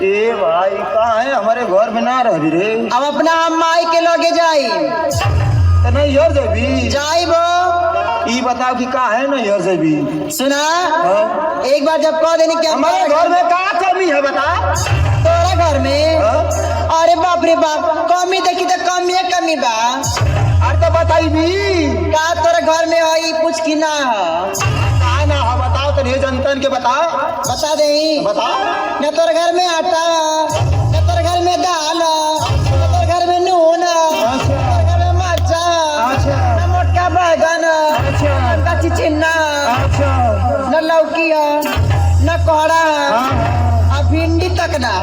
ए भाई कहाँ है? हमारे घर में ना रह रे। अब अपना माई के लगे जाई तो नहीं यार जबी जाई वो ई बताओ कि कहाँ है? नहीं यार जबी सुना हाँ? एक बार जब कह देनी कि हमारे घर में क्या कमी है बता। तोरा घर में हाँ? अरे बाप रे बाप कमी देखी तो कमी है कमी बा। अरे तो बताई भी का तोरा घर में है पूछ की ना है कहाँ ना है बताओ तो ये जनतन के बता बता दे बता। न तोरे घर में आटा न तोरे घर में दाल न तोरे घर में नून न तोरे घर में मरचा न मोटका बैगन न कच्ची चिन्ना न लौकी न कोहड़ा आ भिंडी तक ना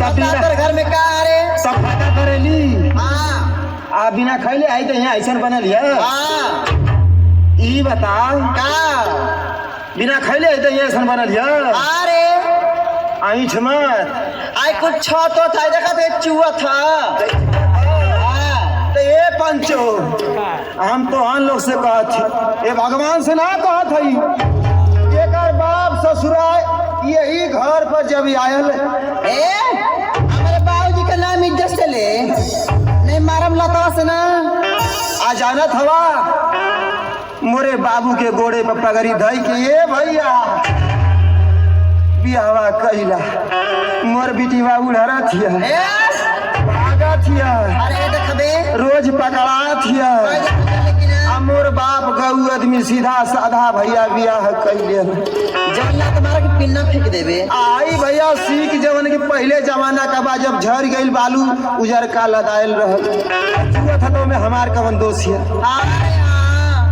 बता तोरे घर में का रे सब पता करेली हाँ आ बिना खैले आई तो यहाँ ऐसा बनल है। हाँ ई बता का बिना खैले आई तो यहाँ ऐसा बनल है। अरे आइठ मत आई कुछ तो था देखा तो एक चूहा था हाँ तो ये पंचो हम तो आन लोग से कहा थी ये भगवान से ना कहा थी एकर बाप ससुराल यही घर पर जब आयल ए हमारे बाबूजी का नाम इज्जत से ले नहीं मारम लता से ना आ जानत हवा मोरे बाबू के गोड़े पर पगड़ी धई के ये भैया बियावा कहिला मोर बेटी बाबू डरा थिया ए भागा थिया अरे देखबे रोज पकड़ा थिया आ मोर बाप गऊ आदमी सीधा साधा भैया बियाह कैले जानला तुम्हारा के पिन्ना फेंक देबे आई भैया सीख जवन के पहले जमाना का बा जब झड़ गईल बालू उजर का लदायल रहल जुआ था तो में हमार कवन दोष है। अरे हाँ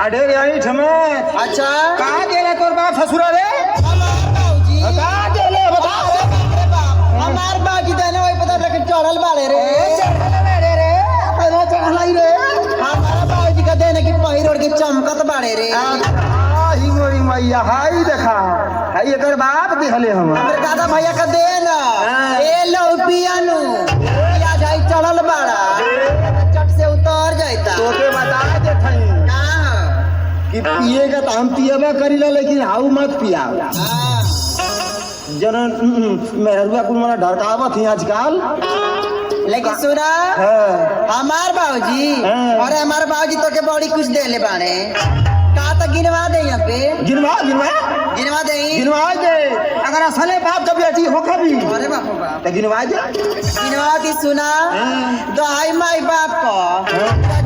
अरे यही ठमत अच्छा कहाँ गेले तोर बाप ससुरा रे? हमार बाबूजी कहाँ गेले बता। अरे बाप रे बाप हमार बाबूजी देने वही पता लेके चढ़ल बाड़े रे हमारा बाबूजी का देने की पहिर ओढ़ के चमकत बाड़े रे ही मोरी मैया हाई देखा हाई एकर बाप दिहले हम हमरे दादा भैया का दे ना ए लो पियानु या जाई चढ़ल बाड़ा चट से उतर जाता तोके बता देथई कि पिएगा तो हम पिएबा करीला लेकिन हाउ मत पिया जन मेहरुआ कुल मना ढरकावत ही आजकल लेकिन सुना हाँ। हमार बाबूजी हाँ। अरे हमार बाबूजी तो के बड़ी कुछ दे ले बाड़े का तो गिनवा दे यहाँ पे गिनवा गिनवा गिनवा दे गिनवा दे अगर असले बाप का बेटी हो कभी अरे बाप रे बाप तो गिनवा दे गिनवा की सुना दोहाई माई बाप को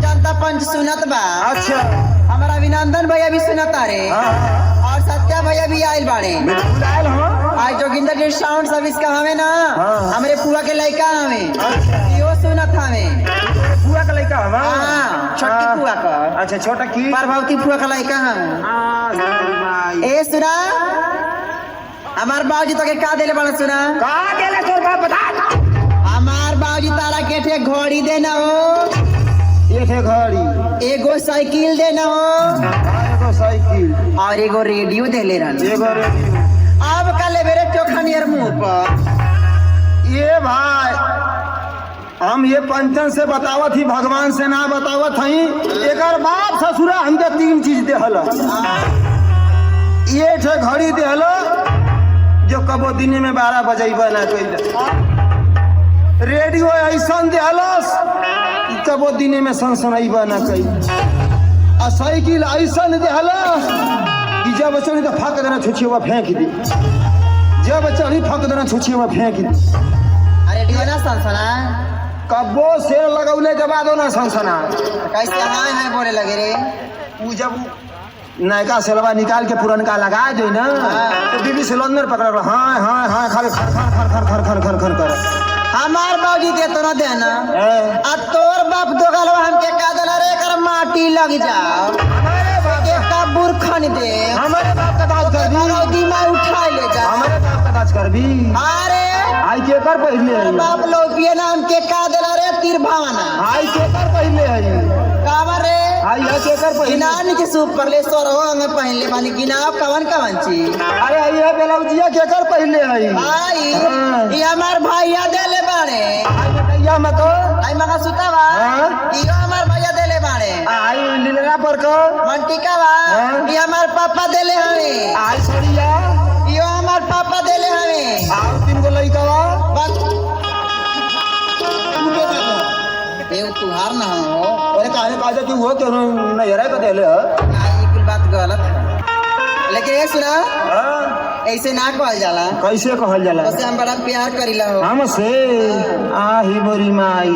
जनता पंच सुनत बा अच्छा हमारा अभिनंदन भैया भी सुनता रे और सत्या भैया भी आयल बाड़े बिल्कुल आयल हो आज जोगिंदर जी साउंड सर्विस का हमें ना हाँ। हमारे पुआ के लड़का हमें अच्छा यो सुनत हमें बुआ का लड़का हवा हाँ, छोटी पुआ का अच्छा छोटा की प्रभावती पुआ का लड़का हम ए सुना हमार बाबूजी तो के का देले बड़ा सुना का देले तोर बाप बता। हमार बाबूजी तारा के ठे घड़ी देना हो ये थे घड़ी एगो साइकिल देना हो एगो साइकिल और एगो रेडियो देले रहन एगो रेडियो अब कल मेरे चोखा नियर मुंह पर ये भाई हम ये पंचन से बतावत ही भगवान से ना बतावत हई एकर बाप ससुरा हमके 3 चीज देहल ये ठे घड़ी देहल जो कबो दिन में 12 बजेबा ना कइल रेडियो ऐसन देहलस कबो दिन में सनसनाइबा ना कइल आ साइकिल ऐसन देहलस कि जब चढ़ी तो फाक देना छुछिया फेंक दी जब चढ़ी फाक देना छुछिया फेंक दी रेडियो ना सनसना कब्बो शेर लगौले के बाद ना सनसना कैसे हाँ हाँ बोले लगे रे उ जब नयका सेलवा निकाल के पुरनका लगा दे ना तो बीबी सिलेंडर पकड़ हाँ हाँ हाँ खाली खर खर खर खर खर खर खर खर कर हमार बाबूजी दे तो ना देना ए, आ तोर बाप दोगलवा हमके का देला रे कर माटी लग जाओ हमारे बाप एक का बुरखन दे हमारे बाप का दाज कर दी दिमाग उठा ले जा हमारे बाप का दाज कर दी अरे आई के कर पहले है बाप लोपिए ना हमके का देला रे तीर भावना आई के कर पहले है कावर रे आई के कर पहले गिनान के सूप पर ले सोर हो हमें पहले बानी गिनाव कवन कवन चीज अरे आई है बेलौजिया के कर पहले है आई हाँ। ये हमार भैया देले बाड़े आई बताइया मत आई मगा सुतावा हाँ। इहो हमार भैया देले बाड़े आई लीलरा पर को मंटिकावा हाँ। ये हमार पापा देले हवे आई सड़िया इहो हमार पापा देले हवे यार ना हो अरे कहने कहा तू वो क्यों नहीं रहा का देले ना ये कुल बात गलत है लेकिन ये सुना हां ऐसे ना कहल जाला कैसे कहल जाला उससे हम बड़ा प्यार करीला हो हमसे आही बोरी माई